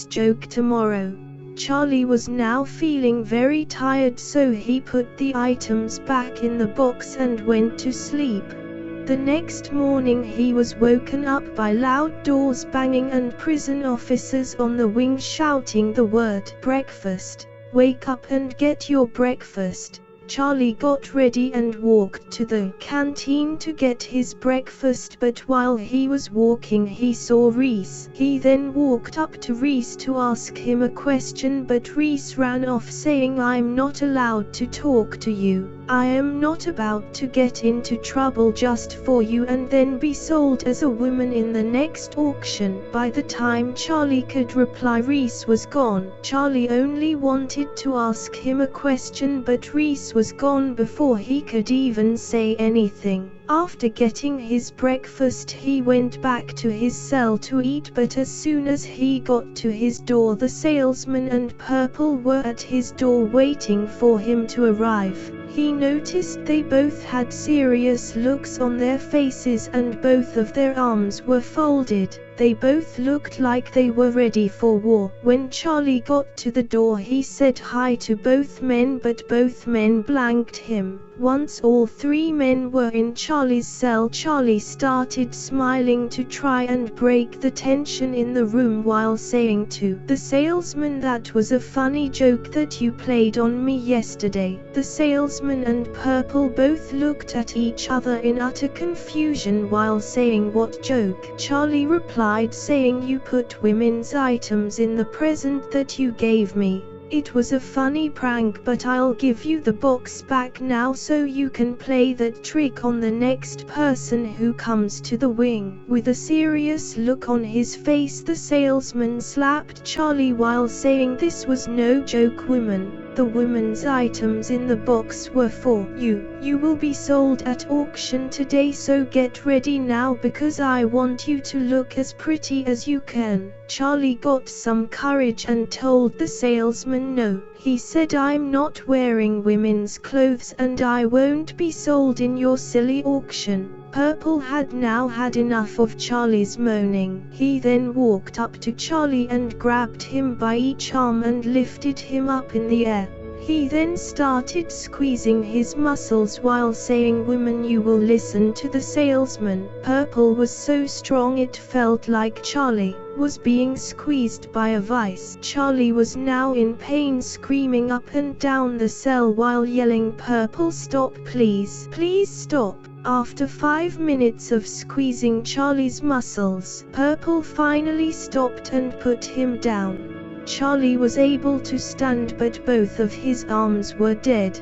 joke tomorrow. Charlie was now feeling very tired, so he put the items back in the box and went to sleep. The next morning he was woken up by loud doors banging and prison officers on the wing shouting the word breakfast. "Wake up and get your breakfast." Charlie got ready and walked to the canteen to get his breakfast, but while he was walking he saw Reese. He then walked up to Reese to ask him a question, but Reese ran off saying, "I'm not allowed to talk to you. I am not about to get into trouble just for you and then be sold as a woman in the next auction." By the time Charlie could reply, Reese was gone. Charlie only wanted to ask him a question, but Reese was gone before he could even say anything. After getting his breakfast he went back to his cell to eat, but as soon as he got to his door the salesman and Purple were at his door waiting for him to arrive. He noticed they both had serious looks on their faces and both of their arms were folded. They both looked like they were ready for war. When Charlie got to the door he said hi to both men, but both men blanked him. Once all three men were in Charlie's cell, Charlie started smiling to try and break the tension in the room while saying to the salesman, "That was a funny joke that you played on me yesterday." The salesman and Purple both looked at each other in utter confusion while saying, "What joke?" Charlie replied saying, "You put women's items in the present that you gave me. It was a funny prank, but I'll give you the box back now so you can play that trick on the next person who comes to the wing." With a serious look on his face the salesman slapped Charlie while saying, "This was no joke, woman. The women's items in the box were for you. You will be sold at auction today, so get ready now because I want you to look as pretty as you can." Charlie got some courage and told the salesman no. He said, "I'm not wearing women's clothes and I won't be sold in your silly auction." Purple had now had enough of Charlie's moaning. He then walked up to Charlie and grabbed him by each arm and lifted him up in the air. He then started squeezing his muscles while saying, "Woman, you will listen to the salesman." Purple was so strong it felt like Charlie was being squeezed by a vice. Charlie was now in pain, screaming up and down the cell while yelling, "Purple, stop, please. Please stop." After 5 minutes of squeezing Charlie's muscles, Purple finally stopped and put him down. Charlie was able to stand, but both of his arms were dead.